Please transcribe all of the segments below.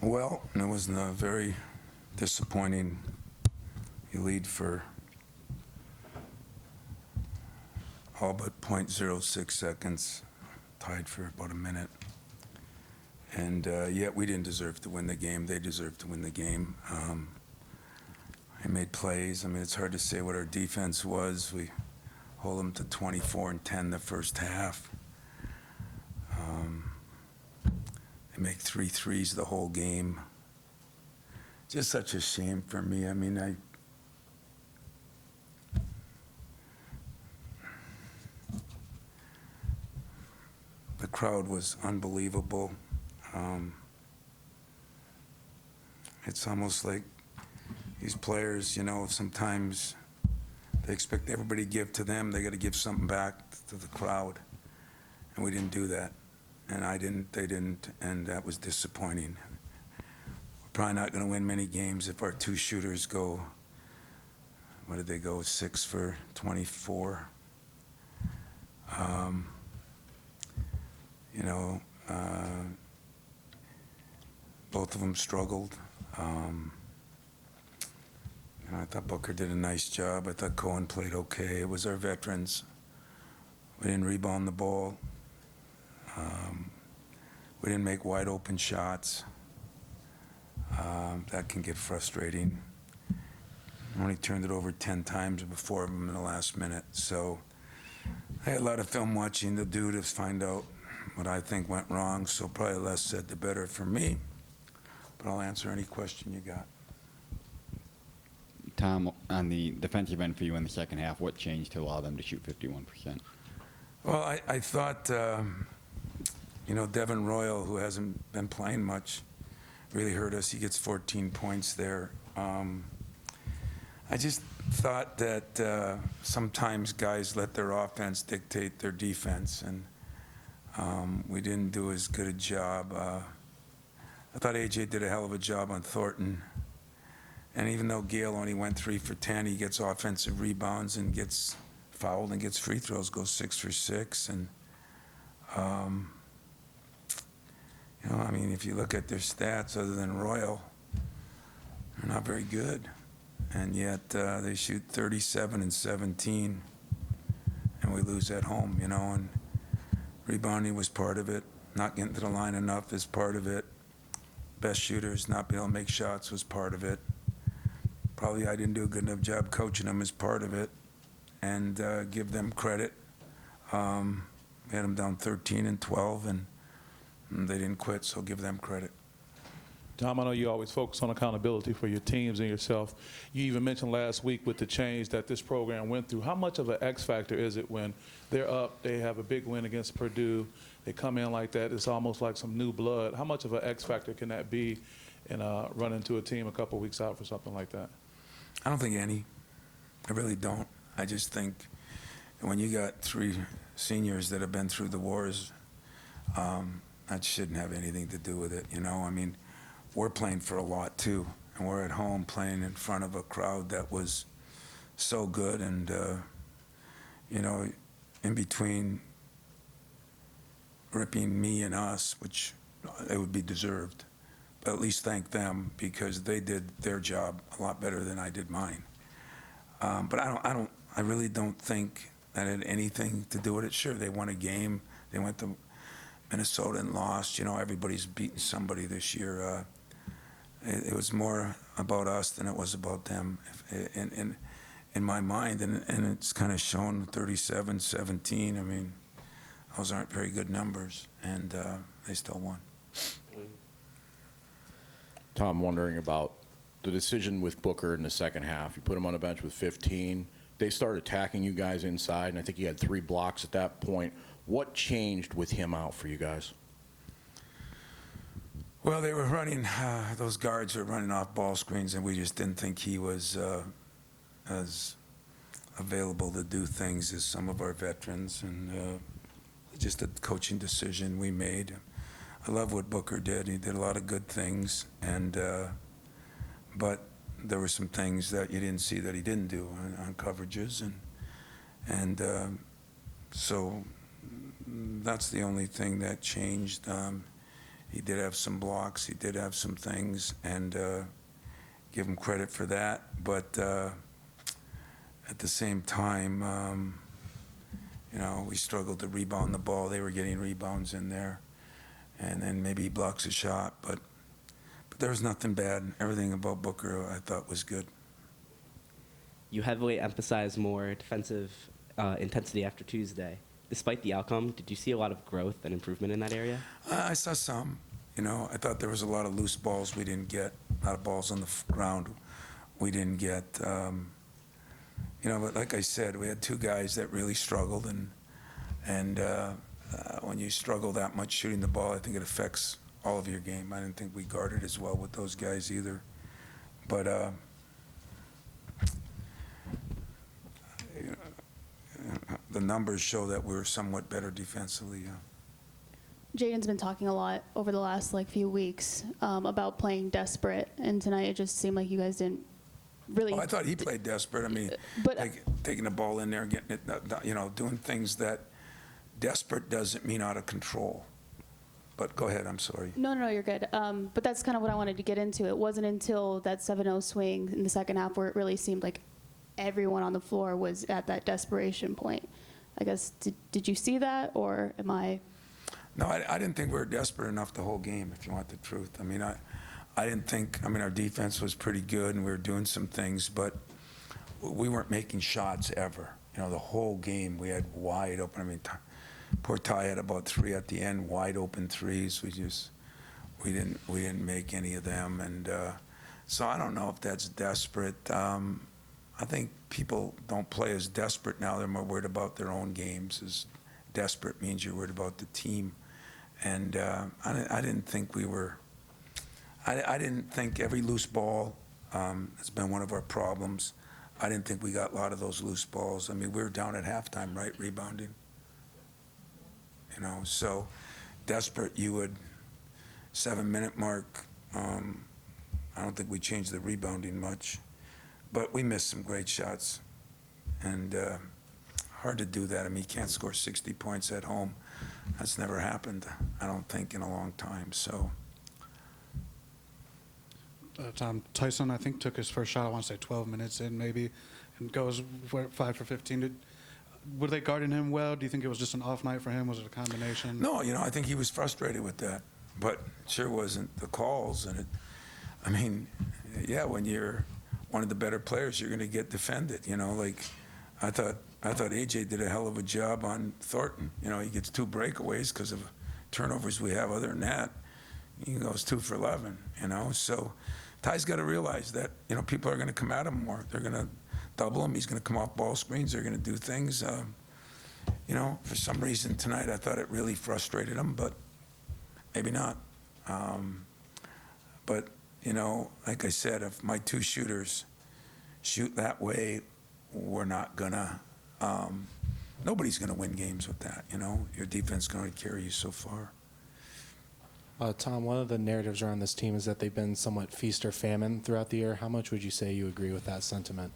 Well, it was a very disappointing. You lead for all but .06 seconds, tied for about a minute. And yet we didn't deserve to win the game. They deserved to win the game. I made plays. I mean, it's hard to say what our defense was. We hold them to 24 and 10 the first half. They make 3 threes the whole game. Just such a shame for me. I mean, the crowd was unbelievable. It's almost like these players, you know, sometimes they expect everybody to give to them. They got to give something back to the crowd. And we didn't do that. And I didn't, they didn't, and that was disappointing. We're probably not going to win many games if our 2 shooters go, what did they go, 6 for 24? You know, both of them struggled. You know, I thought Booker did a nice job. I thought Cohen played okay. It was our veterans. We didn't rebound the ball. We didn't make wide open shots. That can get frustrating. I only turned it over 10 times before them in the last minute. So I had a lot of film watching to do to find out what I think went wrong. So probably less said the better for me. But I'll answer any question you got. Tom, on the defensive end for you in the second half, what changed to allow them to shoot 51%? Well, I thought, you know, Devin Royal, who hasn't been playing much, really hurt us. He gets 14 points there. I just thought that sometimes guys let their offense dictate their defense, and we didn't do as good a job. I thought AJ did a hell of a job on Thornton. And even though Gale only went 3 for 10, he gets offensive rebounds and gets fouled and gets free throws, goes 6 for 6. And, you know, I mean, if you look at their stats, other than Royal, they're not very good. And yet they shoot 37 and 17, and we lose at home, you know. And rebounding was part of it. Not getting to the line enough is part of it. Best shooters not being able to make shots was part of it. Probably I didn't do a good enough job coaching them as part of it, and give them credit. We had them down 13 and 12, and they didn't quit, so give them credit. Tom, I know you always focus on accountability for your teams and yourself. You even mentioned last week with the change that this program went through. How much of an X factor is it when they're up, they have a big win against Purdue, they come in like that, it's almost like some new blood. How much of an X factor can that be in running to a team a couple weeks out for something like that? I don't think any. I really don't. I just think when you got 3 seniors that have been through the wars, that shouldn't have anything to do with it, you know? I mean, we're playing for a lot too, and we're at home playing in front of a crowd that was so good, and you know, in between ripping me and us, which it would be deserved, but at least thank them because they did their job a lot better than I did mine. But I really don't think that had anything to do with it. Sure, they won a game. They went to Minnesota and lost. You know, everybody's beaten somebody this year. It was more about us than it was about them in my mind, and it's kind of shown 37-17. I mean, those aren't very good numbers, and they still won. Tom, wondering about the decision with Booker in the second half. You put him on the bench with 15. They started attacking you guys inside, and I think he had 3 blocks at that point. What changed with him out for you guys? Well, they were running, those guards were running off ball screens, and we just didn't think he was as available to do things as some of our veterans, and just a coaching decision we made. I love what Booker did. He did a lot of good things, and but there were some things that you didn't see that he didn't do on coverages, and so that's the only thing that changed. he did have some blocks, he did have some things, and give him credit for that. But at the same time, you know, we struggled to rebound the ball. They were getting rebounds in there, and then maybe he blocks a shot. But there was nothing bad. Everything about Booker I thought was good. You heavily emphasized more defensive intensity after Tuesday. Despite the outcome, did you see a lot of growth and improvement in that area? I saw some. You know, I thought there was a lot of loose balls we didn't get, a lot of balls on the ground we didn't get. You know, but like I said, we had two guys that really struggled, and when you struggle that much shooting the ball, I think it affects all of your game. I didn't think we guarded as well with those guys either. But you know, the numbers show that we were somewhat better defensively. Yeah. Jaden's been talking a lot over the last few weeks about playing desperate, and tonight it just seemed like you guys didn't really. Oh, I thought he played desperate. I mean, but like taking the ball in there, and getting it, you know, doing things that desperate doesn't mean out of control. But go ahead. I'm sorry. No, you're good. But that's kind of what I wanted to get into. It wasn't until that 7-0 swing in the second half where it really seemed like everyone on the floor was at that desperation point. I guess did you see that, or am I? No, I didn't think we were desperate enough the whole game, if you want the truth. I mean, I didn't think, I mean, our defense was pretty good and we were doing some things, but we weren't making shots ever. You know, the whole game we had wide open. I mean, poor Ty had about 3 at the end, wide open threes. We didn't make any of them. And so I don't know if that's desperate. I think people don't play as desperate now. They're more worried about their own games. As desperate means you're worried about the team. And I didn't think we were. I didn't think every loose ball has been one of our problems. I didn't think we got a lot of those loose balls. I mean, we were down at halftime, right, rebounding. You know, so desperate, you would 7-minute mark. I don't think we changed the rebounding much, but we missed some great shots, and hard to do that. I mean, you can't score 60 points at home. That's never happened, I don't think, in a long time. So. Tom, Tyson, I think, took his first shot, I want to say 12 minutes in maybe, and goes 5 for 15. Were they guarding him well? Do you think it was just an off night for him? Was it a combination? No, you know, I think he was frustrated with that, but it sure wasn't the calls. And I mean, yeah, when you're one of the better players, you're going to get defended. You know, like I thought AJ did a hell of a job on Thornton. You know, he gets 2 breakaways because of turnovers we have. Other than that, he goes 2 for 11. You know, so Ty's got to realize that, you know, people are going to come at him more. They're going to double him. He's going to come off ball screens. They're going to do things. You know, for some reason tonight I thought it really frustrated him, but maybe not. But, you know, like I said, if my 2 shooters shoot that way, we're not going to nobody's going to win games with that, you know. Your defense is going to carry you so far. Tom, one of the narratives around this team is that they've been somewhat feast or famine throughout the year. How much would you say you agree with that sentiment?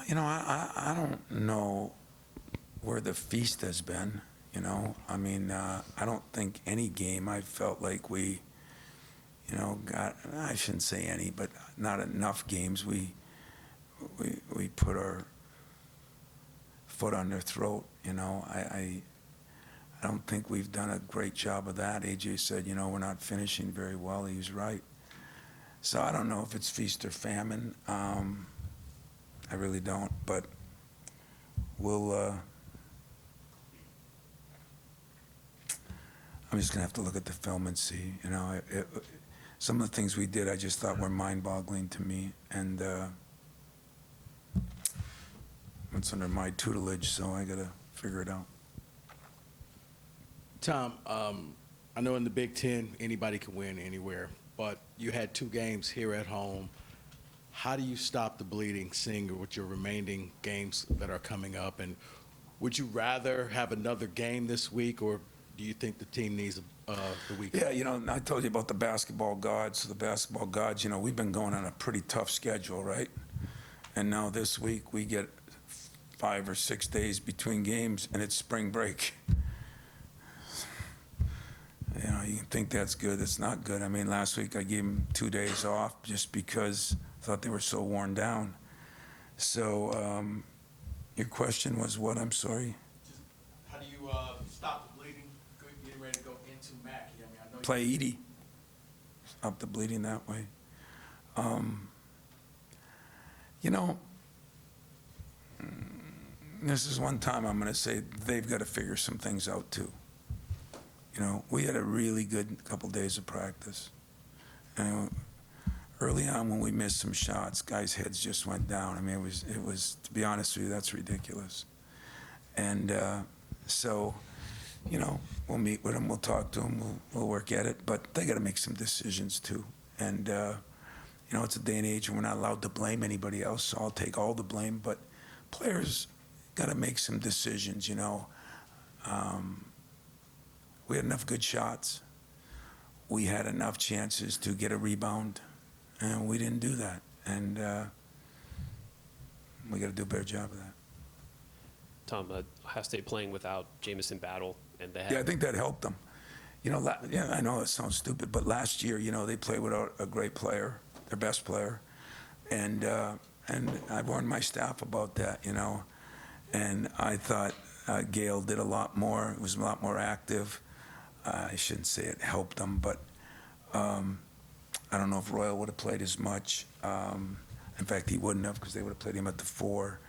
You know, I don't know where the feast has been, you know. I mean, I don't think any game I felt like we, you know, got, I shouldn't say any, but not enough games we put our foot on their throat, you know. I don't think we've done a great job of that. AJ said, you know, we're not finishing very well. He was right. So I don't know if it's feast or famine. I really don't, but we'll, I'm just gonna have to look at the film and see, you know. Some of the things we did I just thought were mind-boggling to me, and it's under my tutelage, so I gotta figure it out. Tom, I know in the Big Ten, anybody can win anywhere, but you had 2 games here at home. How do you stop the bleeding, seeing with your remaining games that are coming up? And would you rather have another game this week, or do you think the team needs the week? Yeah, you know, I told you about the basketball gods. So the basketball gods, you know, we've been going on a pretty tough schedule, right? And now this week we get 5 or 6 days between games, and it's spring break. you know, you can think that's good. It's not good. I mean, last week I gave them 2 days off just because I thought they were so worn down. So your question was what? I'm sorry. How do you stop the bleeding, getting ready to go into Mackey? I mean, I know Play Edie. Stop the bleeding that way. You know, this is one time I'm going to say they've got to figure some things out too. You know, we had a really good couple days of practice. And early on when we missed some shots, guys' heads just went down. I mean, it was to be honest with you, that's ridiculous. And so, you know, we'll meet with them, we'll talk to them, we'll work at it, but they got to make some decisions too. And, you know, it's a day and age when we're not allowed to blame anybody else, so I'll take all the blame, but players got to make some decisions, you know. We had enough good shots. We had enough chances to get a rebound, and we didn't do that. And we got to do a better job of that. Tom, Ohio State playing without Jamison Battle, and they had Yeah, I think that helped them. You know, yeah, I know it sounds stupid, but last year, you know, they played without a great player, their best player, and I warned my staff about that, you know, and I thought Gail did a lot more, was a lot more active. I shouldn't say it helped them, but I don't know if Royal would have played as much. In fact, he wouldn't have because they would have played him at the 4.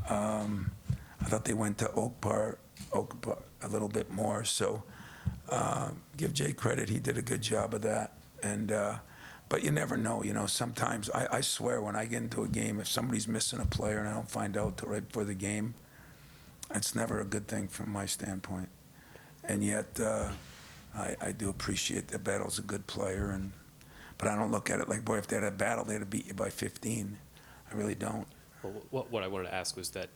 I thought they went to Oak Park a little bit more. So give Jay credit; he did a good job of that. And but you never know. You know, sometimes I swear when I get into a game, if somebody's missing a player and I don't find out till right before the game, it's never a good thing from my standpoint. And yet, I do appreciate that Battle's a good player, but I don't look at it like, boy, if they had a battle, they'd have beat you by 15. I really don't. Well, what I wanted to ask was that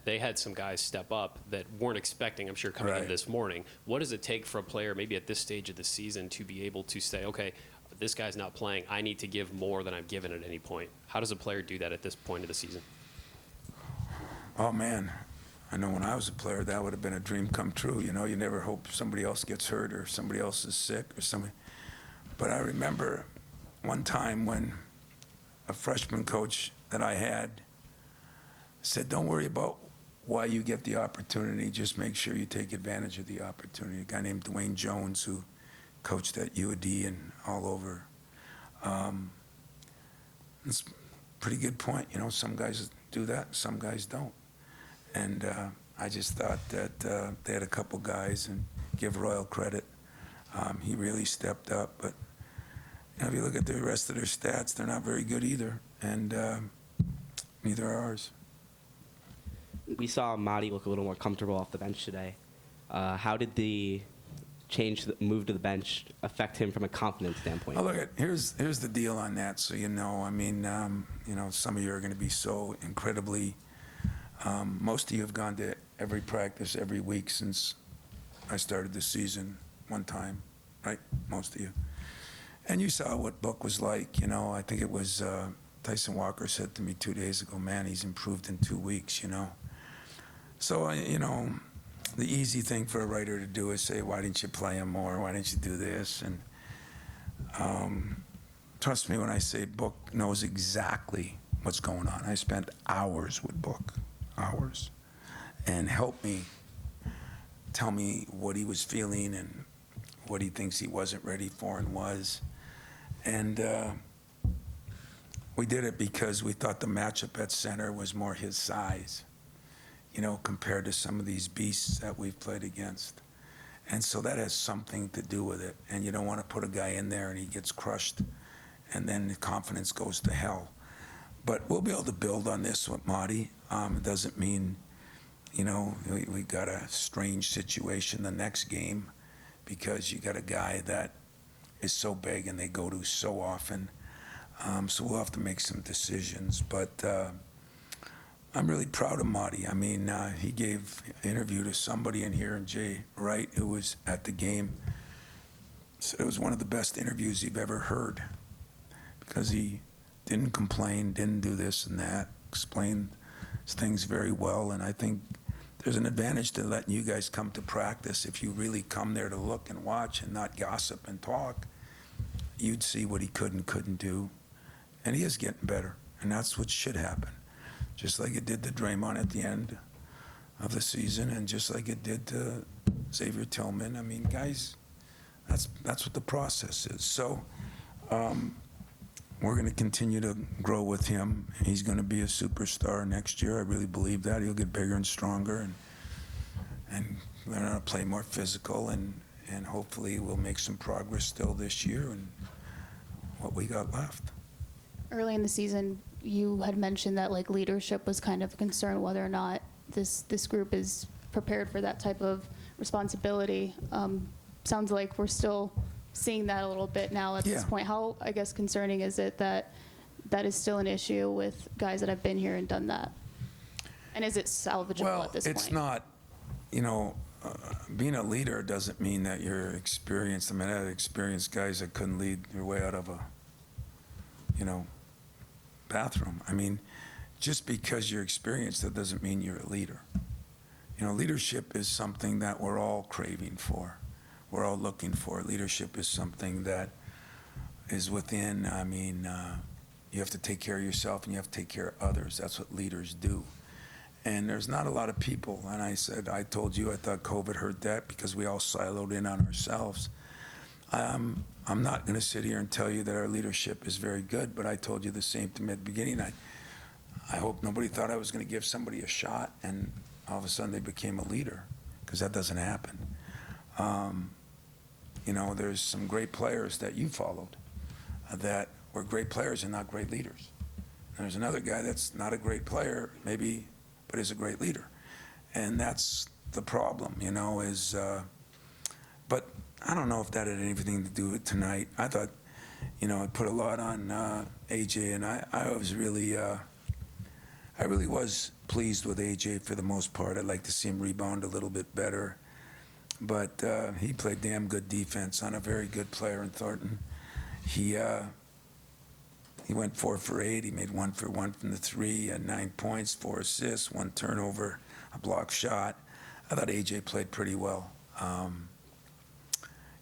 they had some guys step up that weren't expecting, I'm sure, coming in Right. this morning. What does it take for a player, maybe at this stage of the season, to be able to say, okay, this guy's not playing, I need to give more than I've given at any point? How does a player do that at this point of the season? Oh, man. I know when I was a player, that would have been a dream come true. You know, you never hope somebody else gets hurt or somebody else is sick or something. But I remember one time when a freshman coach that I had said, don't worry about why you get the opportunity, just make sure you take advantage of the opportunity. A guy named Dwayne Jones who coached at UAD and all over. It's a pretty good point. You know, some guys do that, some guys don't. And I just thought that they had a couple guys, and give Royal credit. He really stepped up. But you know, if you look at the rest of their stats, they're not very good either, and neither are ours. We saw Marty look a little more comfortable off the bench today. How did the move to the bench affect him from a confidence standpoint? Oh, look, here's the deal on that, so you know. I mean, you know, some of you are going to be so incredibly. Most of you have gone to every practice every week since I started the season one time, right? Most of you. And you saw what Book was like, you know. I think it was Tyson Walker said to me 2 days ago, man, he's improved in 2 weeks, you know. So, you know, the easy thing for a writer to do is say, why didn't you play him more? Why didn't you do this? And trust me when I say Book knows exactly what's going on. I spent hours with Book. Hours, and help me tell me what he was feeling and what he thinks he wasn't ready for and was. And we did it because we thought the matchup at center was more his size, you know, compared to some of these beasts that we've played against. And so that has something to do with it. And you don't want to put a guy in there and he gets crushed and then the confidence goes to hell. But we'll be able to build on this with Marty. It doesn't mean, you know, we got a strange situation the next game because you got a guy that is so big and they go to so often. So we'll have to make some decisions. But I'm really proud of Marty. I mean, he gave an interview to somebody in here, and Jay Wright, who was at the game, said it was one of the best interviews he've ever heard because he didn't complain, didn't do this and that, explained things very well, and I think there's an advantage to letting you guys come to practice. If you really come there to look and watch and not gossip and talk, you'd see what he could and couldn't do. And he is getting better, and that's what should happen. Just like it did to Draymond at the end of the season, and just like it did to Xavier Tillman. I mean, guys, that's what the process is. So we're going to continue to grow with him. He's going to be a superstar next year. I really believe that. He'll get bigger and stronger and learn how to play more physical, and hopefully we'll make some progress still this year and what we got left. Early in the season, you had mentioned that like leadership was kind of a concern, whether or not this group is prepared for that type of responsibility. Sounds like we're still seeing that a little bit now at this point. How, I guess, concerning is it that that is still an issue with guys that have been here and done that? And is it salvageable at this point? Well, it's not, you know, being a leader doesn't mean that you're experienced. I mean, I had experienced guys that couldn't lead their way out of a, you know, bathroom. I mean, just because you're experienced, that doesn't mean you're a leader. You know, leadership is something that we're all craving for. We're all looking for. Leadership is something that is within. I mean, you have to take care of yourself and you have to take care of others. That's what leaders do. And there's not a lot of people. And I told you I thought COVID hurt that because we all siloed in on ourselves. I'm not going to sit here and tell you that our leadership is very good, but I told you the same thing at the beginning. I hope nobody thought I was going to give somebody a shot and all of a sudden they became a leader, because that doesn't happen. You know, there's some great players that you followed that were great players and not great leaders. And there's another guy that's not a great player, maybe, but is a great leader. And that's the problem, you know, is, but I don't know if that had anything to do with tonight. I thought, you know, I put a lot on AJ, and I was really, I really was pleased with AJ for the most part. I'd like to see him rebound a little bit better. But he played damn good defense on a very good player in Thornton. He went 4 for 8. He made 1 for 1 from the 3. He had 9 points, 4 assists, 1 turnover, a block shot. I thought AJ played pretty well.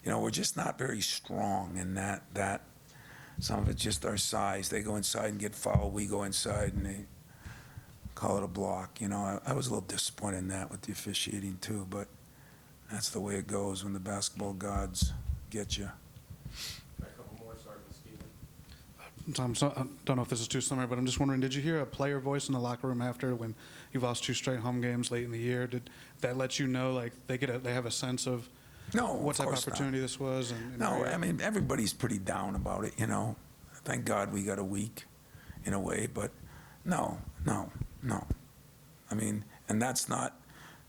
You know, we're just not very strong in that. Some of it's just our size. They go inside and get fouled. We go inside and they call it a block. You know, I was a little disappointed in that with the officiating too, but that's the way it goes when the basketball gods get you. Tom, so, I don't know if this is too similar, but I'm just wondering, did you hear a player voice in the locker room after when you've lost 2 straight home games late in the year? Did that let you know, like, they have a sense of what type of opportunity this was? No, I mean, everybody's pretty down about it, you know. Thank God we got a week in a way, but no. I mean, and that's not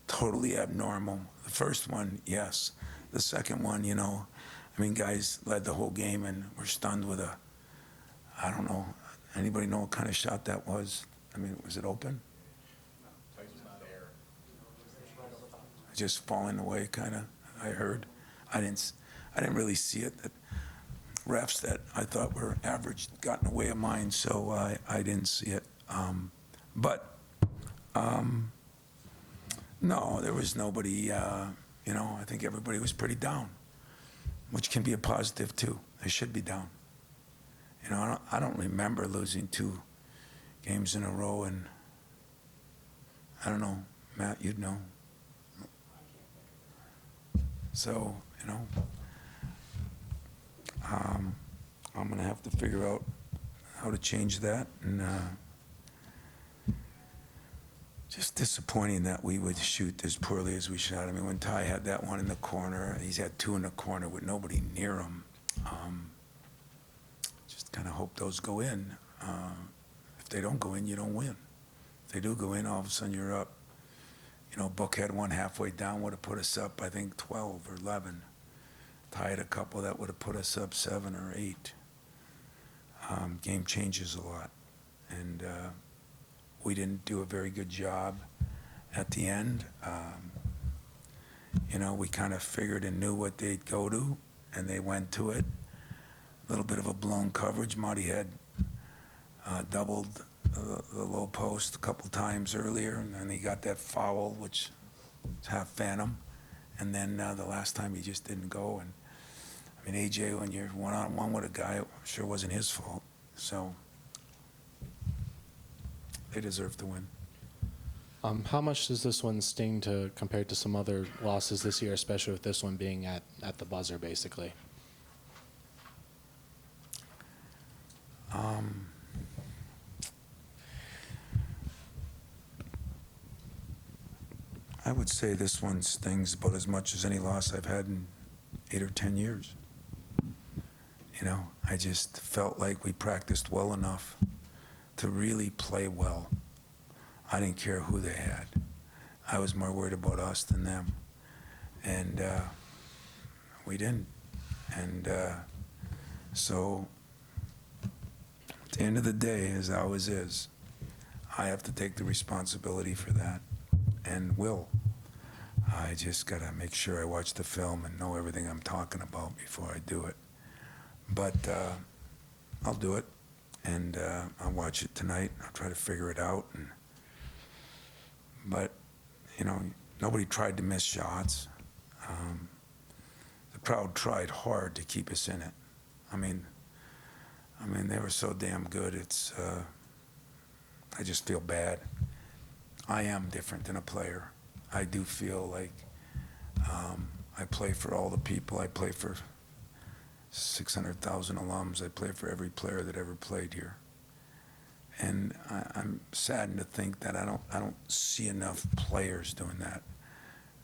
totally abnormal. The first one, yes. The second one, you know, I mean, guys led the whole game and were stunned with a, I don't know, anybody know what kind of shot that was? I mean, was it open? Just falling away, kind of, I heard. I didn't really see it. That refs that I thought were average got in the way of mine, so I didn't see it. No, there was nobody, you know, I think everybody was pretty down, which can be a positive too. They should be down. You know, I don't remember losing 2 games in a row, and I don't know, Matt, you'd know. So, you know, I'm going to have to figure out how to change that, and just disappointing that we would shoot as poorly as we shot. I mean, when Ty had that one in the corner, he's had 2 in the corner with nobody near him. Just kind of hope those go in. If they don't go in, you don't win. If they do go in, all of a sudden you're up. You know, Book had one halfway down, would have put us up, I think, 12 or 11. Ty had a couple that would have put us up 7 or 8. Game changes a lot. And we didn't do a very good job at the end. You know, we kind of figured and knew what they'd go to, and they went to it. A little bit of a blown coverage. Marty had doubled the low post a couple times earlier, and then he got that foul, which It's half phantom. And then the last time he just didn't go. And I mean, AJ, when you're one-on-one with a guy, it sure wasn't his fault. So they deserve to win. How much does this one sting to compared to some other losses this year, especially with this one being at the buzzer, basically? I would say this one stings about as much as any loss I've had in 8 or 10 years. You know, I just felt like we practiced well enough to really play well. I didn't care who they had. I was more worried about us than them. And we didn't. And so at the end of the day, as it always is, I have to take the responsibility for that, and will. I just got to make sure I watch the film and know everything I'm talking about before I do it. But I'll do it, and I'll watch it tonight. I'll try to figure it out. But, you know, nobody tried to miss shots. The crowd tried hard to keep us in it. I mean, they were so damn good. It's, I just feel bad. I am different than a player. I do feel like I play for all the people. I play for 600,000 alums. I play for every player that ever played here. And I'm saddened to think that I don't see enough players doing that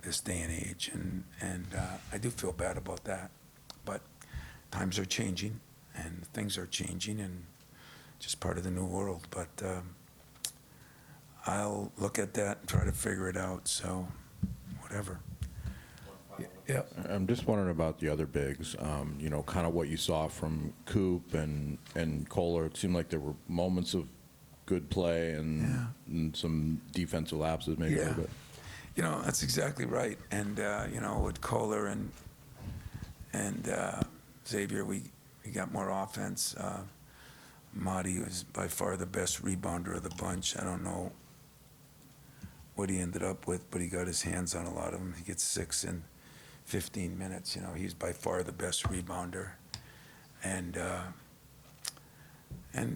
this day and age. And I do feel bad about that. But times are changing, and things are changing, and just part of the new world. But I'll look at that and try to figure it out. So, whatever. Yeah. I'm just wondering about the other bigs, you know, kind of what you saw from Coop and Kohler. It seemed like there were moments of good play and some defensive lapses maybe a little bit. You know, that's exactly right. And, you know, with Kohler and Xavier, we got more offense. Marty was by far the best rebounder of the bunch. I don't know what he ended up with, but he got his hands on a lot of them. He gets 6 in 15 minutes. You know, he's by far the best rebounder, and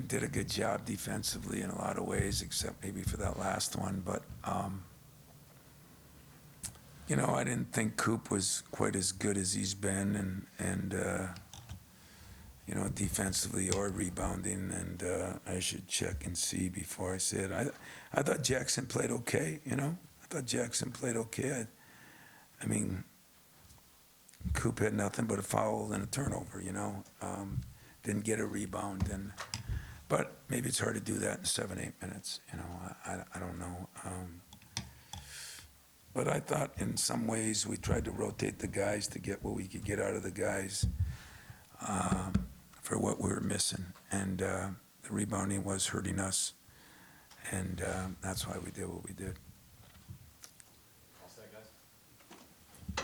did a good job defensively in a lot of ways, except maybe for that last one. But you know, I didn't think Coop was quite as good as he's been, and you know, defensively or rebounding. And I should check and see before I say it. I thought Jackson played okay. You know, I thought Jackson played okay. I mean, Coop had nothing but a foul and a turnover, you know. Didn't get a rebound, but maybe it's hard to do that in 7-8 minutes, you know. I don't know. But I thought in some ways we tried to rotate the guys to get what we could get out of the guys for what we were missing. And the rebounding was hurting us, and that's why we did what we did.